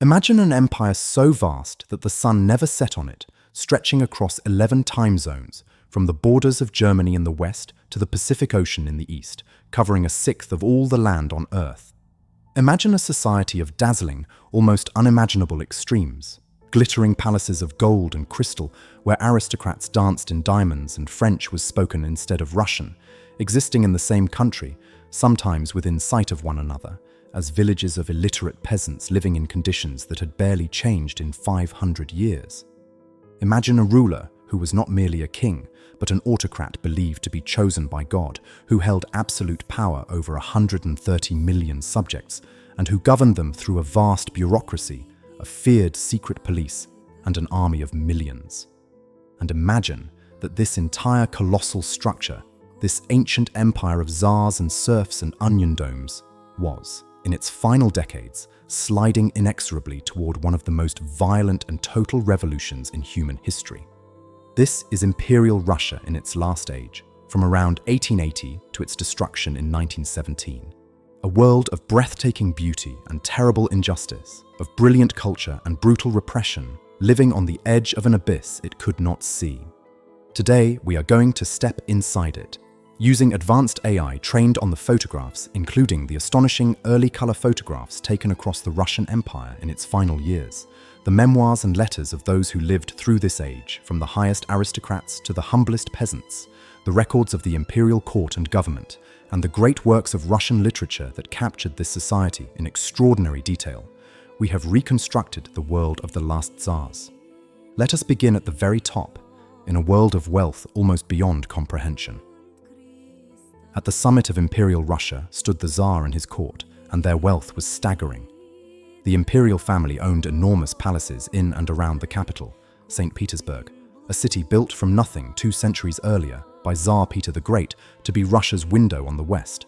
Imagine an empire so vast that the sun never set on it, stretching across 11 time zones, from the borders of Germany in the west to the Pacific Ocean in the east, covering a sixth of all the land on Earth. Imagine a society of dazzling, almost unimaginable extremes. Glittering palaces of gold and crystal, where aristocrats danced in diamonds and French was spoken instead of Russian, existing in the same country, sometimes within sight of one another, as villages of illiterate peasants living in conditions that had barely changed in 500 years. Imagine a ruler who was not merely a king, but an autocrat believed to be chosen by God, who held absolute power over 130 million subjects, and who governed them through a vast bureaucracy, a feared secret police, and an army of millions. And imagine that this entire colossal structure, this ancient empire of tsars and serfs and onion domes, was, in its final decades, sliding inexorably toward one of the most violent and total revolutions in human history. This is Imperial Russia in its last age, from around 1880 to its destruction in 1917. A world of breathtaking beauty and terrible injustice, of brilliant culture and brutal repression, living on the edge of an abyss it could not see. Today, we are going to step inside it, using advanced AI trained on the photographs, including the astonishing early color photographs taken across the Russian Empire in its final years, the memoirs and letters of those who lived through this age, from the highest aristocrats to the humblest peasants, the records of the imperial court and government, and the great works of Russian literature that captured this society in extraordinary detail. We have reconstructed the world of the last tsars. Let us begin at the very top, in a world of wealth almost beyond comprehension. At the summit of Imperial Russia stood the Tsar and his court, and their wealth was staggering. The imperial family owned enormous palaces in and around the capital, St. Petersburg, a city built from nothing 2 centuries earlier by Tsar Peter the Great to be Russia's window on the west.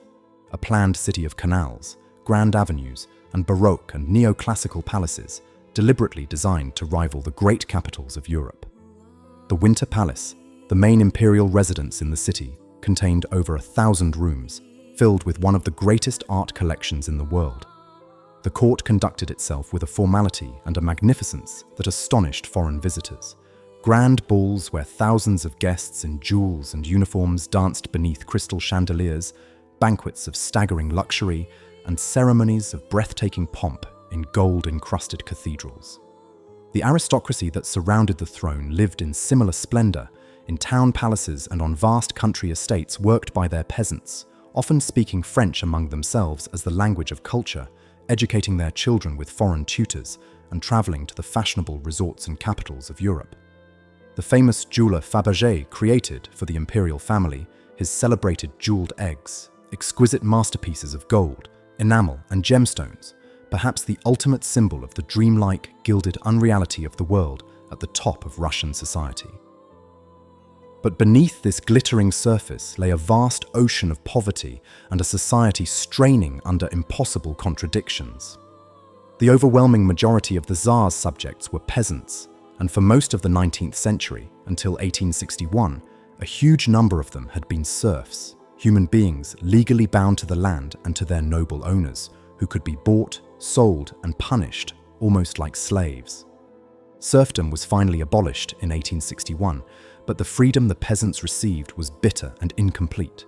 A planned city of canals, grand avenues, and Baroque and neoclassical palaces, deliberately designed to rival the great capitals of Europe. The Winter Palace, the main imperial residence in the city, contained over 1,000 rooms, filled with one of the greatest art collections in the world. The court conducted itself with a formality and a magnificence that astonished foreign visitors. Grand balls where thousands of guests in jewels and uniforms danced beneath crystal chandeliers, banquets of staggering luxury, and ceremonies of breathtaking pomp in gold-encrusted cathedrals. The aristocracy that surrounded the throne lived in similar splendor, in town palaces and on vast country estates worked by their peasants, often speaking French among themselves as the language of culture, educating their children with foreign tutors, and traveling to the fashionable resorts and capitals of Europe. The famous jeweler Fabergé created, for the imperial family, his celebrated jeweled eggs, exquisite masterpieces of gold, enamel, and gemstones, perhaps the ultimate symbol of the dreamlike, gilded unreality of the world at the top of Russian society. But beneath this glittering surface lay a vast ocean of poverty and a society straining under impossible contradictions. The overwhelming majority of the Tsar's subjects were peasants, and for most of the 19th century, until 1861, a huge number of them had been serfs, human beings legally bound to the land and to their noble owners, who could be bought, sold, and punished, almost like slaves. Serfdom was finally abolished in 1861, but the freedom the peasants received was bitter and incomplete.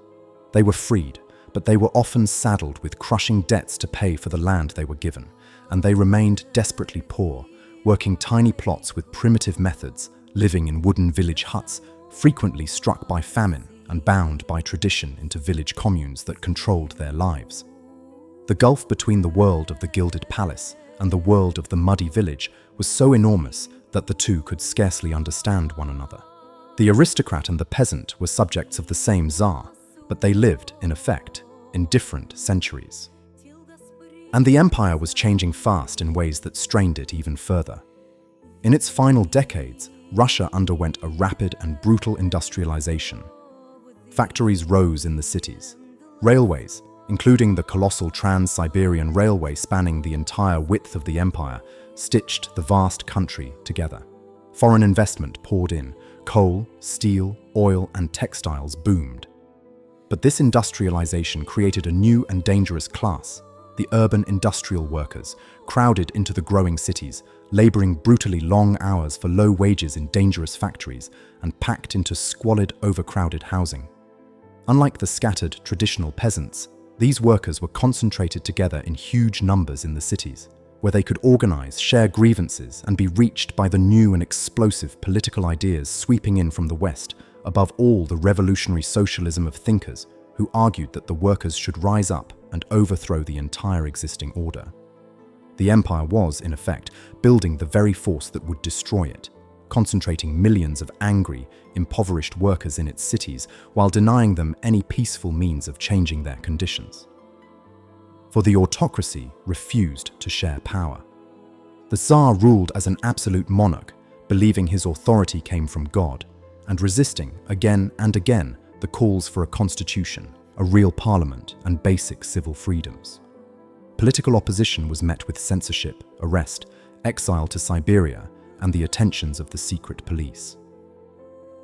They were freed, but they were often saddled with crushing debts to pay for the land they were given, and they remained desperately poor, working tiny plots with primitive methods, living in wooden village huts, frequently struck by famine and bound by tradition into village communes that controlled their lives. The gulf between the world of the gilded palace and the world of the muddy village was so enormous that the two could scarcely understand one another. The aristocrat and the peasant were subjects of the same Tsar, but they lived, in effect, in different centuries. And the empire was changing fast in ways that strained it even further. In its final decades, Russia underwent a rapid and brutal industrialization. Factories rose in the cities. Railways, including the colossal Trans-Siberian Railway spanning the entire width of the empire, stitched the vast country together. Foreign investment poured in. Coal, steel, oil, and textiles boomed. But this industrialization created a new and dangerous class, The urban industrial workers crowded into the growing cities, laboring brutally long hours for low wages in dangerous factories and packed into squalid, overcrowded housing. Unlike the scattered, traditional peasants, these workers were concentrated together in huge numbers in the cities, where they could organize, share grievances, and be reached by the new and explosive political ideas sweeping in from the West, above all the revolutionary socialism of thinkers who argued that the workers should rise up and overthrow the entire existing order. The empire was, in effect, building the very force that would destroy it, concentrating millions of angry, impoverished workers in its cities while denying them any peaceful means of changing their conditions. For the autocracy refused to share power. The Tsar ruled as an absolute monarch, believing his authority came from God, and resisting again and again the calls for a constitution, a real parliament, and basic civil freedoms. Political opposition was met with censorship, arrest, exile to Siberia, and the attentions of the secret police.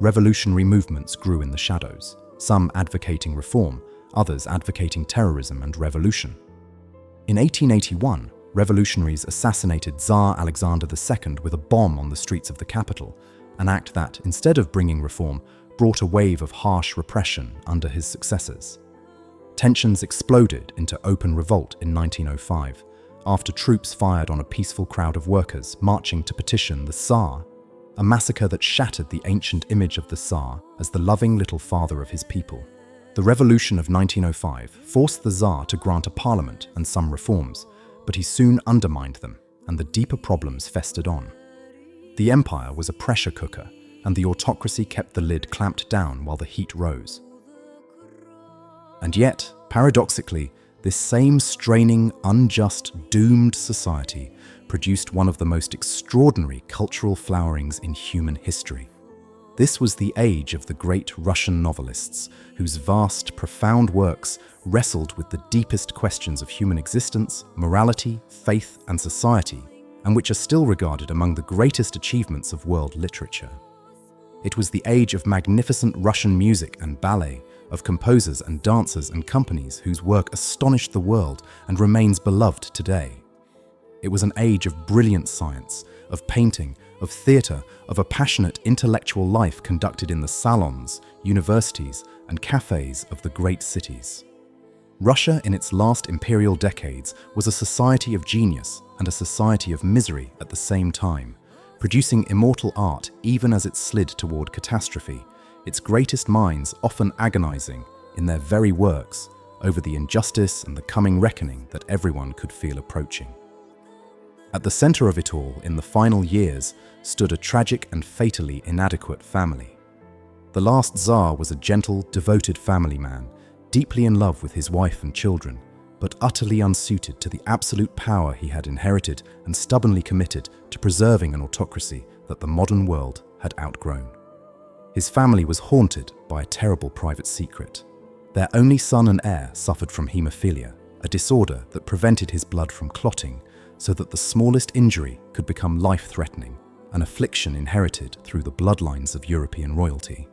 Revolutionary movements grew in the shadows, some advocating reform, others advocating terrorism and revolution. In 1881, revolutionaries assassinated Tsar Alexander II with a bomb on the streets of the capital, an act that, instead of bringing reform, brought a wave of harsh repression under his successors. Tensions exploded into open revolt in 1905, after troops fired on a peaceful crowd of workers marching to petition the Tsar, a massacre that shattered the ancient image of the Tsar as the loving little father of his people. The revolution of 1905 forced the Tsar to grant a parliament and some reforms, but he soon undermined them, and the deeper problems festered on. The empire was a pressure cooker, and the autocracy kept the lid clamped down while the heat rose. And yet, paradoxically, this same straining, unjust, doomed society produced one of the most extraordinary cultural flowerings in human history. This was the age of the great Russian novelists, whose vast, profound works wrestled with the deepest questions of human existence, morality, faith, and society, and which are still regarded among the greatest achievements of world literature. It was the age of magnificent Russian music and ballet, of composers and dancers and companies whose work astonished the world and remains beloved today. It was an age of brilliant science, of painting, of theatre, of a passionate intellectual life conducted in the salons, universities, and cafes of the great cities. Russia, in its last imperial decades, was a society of genius and a society of misery at the same time, producing immortal art even as it slid toward catastrophe, its greatest minds often agonizing in their very works over the injustice and the coming reckoning that everyone could feel approaching. At the center of it all, in the final years, stood a tragic and fatally inadequate family. The last Tsar was a gentle, devoted family man, deeply in love with his wife and children, but utterly unsuited to the absolute power he had inherited and stubbornly committed to preserving an autocracy that the modern world had outgrown. His family was haunted by a terrible private secret. Their only son and heir suffered from hemophilia, a disorder that prevented his blood from clotting, so that the smallest injury could become life-threatening, an affliction inherited through the bloodlines of European royalty.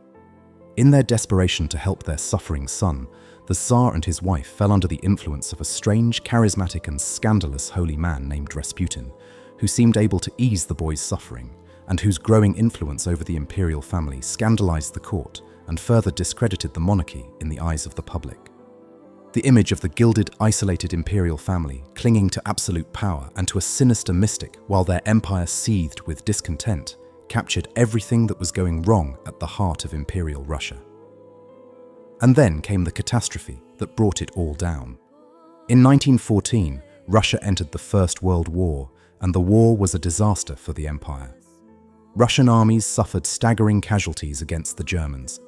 In their desperation to help their suffering son, the Tsar and his wife fell under the influence of a strange, charismatic and scandalous holy man named Rasputin, who seemed able to ease the boy's suffering, and whose growing influence over the imperial family scandalized the court and further discredited the monarchy in the eyes of the public. The image of the gilded, isolated imperial family clinging to absolute power and to a sinister mystic while their empire seethed with discontent captured everything that was going wrong at the heart of imperial Russia. And then came the catastrophe that brought it all down. In 1914, Russia entered the First World War, and the war was a disaster for the empire. Russian armies suffered staggering casualties against the Germans.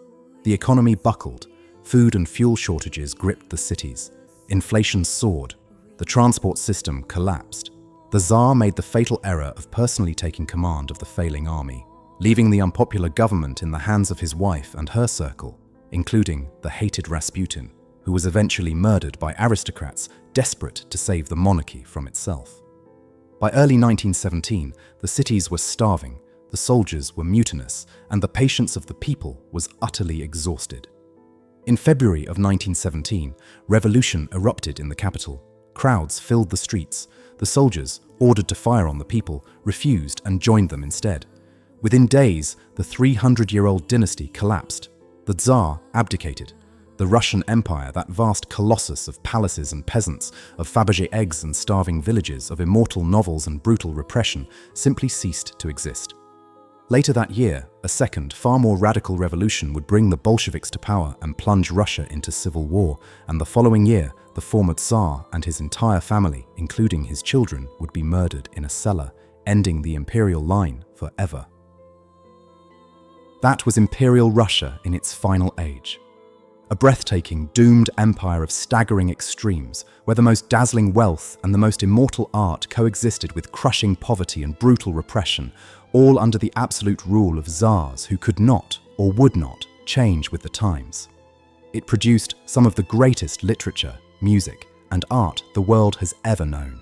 The economy buckled, food and fuel shortages gripped the cities, inflation soared, the transport system collapsed. The Tsar made the fatal error of personally taking command of the failing army, leaving the unpopular government in the hands of his wife and her circle, including the hated Rasputin, who was eventually murdered by aristocrats desperate to save the monarchy from itself. By early 1917, the cities were starving, the soldiers were mutinous, and the patience of the people was utterly exhausted. In February of 1917, revolution erupted in the capital, Crowds filled the streets. The soldiers, ordered to fire on the people, refused and joined them instead. Within days, the 300-year-old dynasty collapsed. The Tsar abdicated. The Russian Empire, that vast colossus of palaces and peasants, of Fabergé eggs and starving villages, of immortal novels and brutal repression, simply ceased to exist. Later that year, a second, far more radical revolution would bring the Bolsheviks to power and plunge Russia into civil war, and the following year, the former Tsar and his entire family, including his children, would be murdered in a cellar, ending the imperial line forever. That was Imperial Russia in its final age. A breathtaking, doomed empire of staggering extremes, where the most dazzling wealth and the most immortal art coexisted with crushing poverty and brutal repression, all under the absolute rule of czars who could not, or would not, change with the times. It produced some of the greatest literature, music, and art the world has ever known,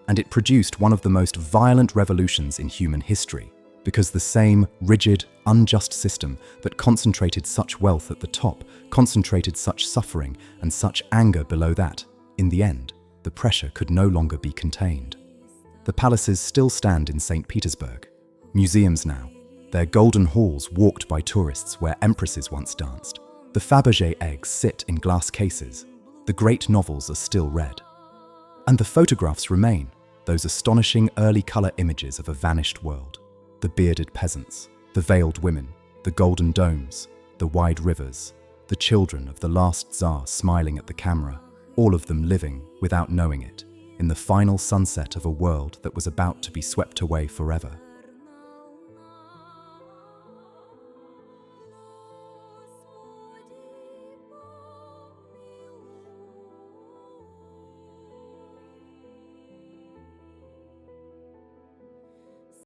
and it produced one of the most violent revolutions in human history, because the same rigid, unjust system that concentrated such wealth at the top concentrated such suffering and such anger below that, in the end, the pressure could no longer be contained. The palaces still stand in St. Petersburg, museums now, their golden halls walked by tourists where empresses once danced. The Fabergé eggs sit in glass cases, the great novels are still read. And the photographs remain, those astonishing early colour images of a vanished world. The bearded peasants, the veiled women, the golden domes, the wide rivers, the children of the last Tsar smiling at the camera, all of them living, without knowing it, in the final sunset of a world that was about to be swept away forever.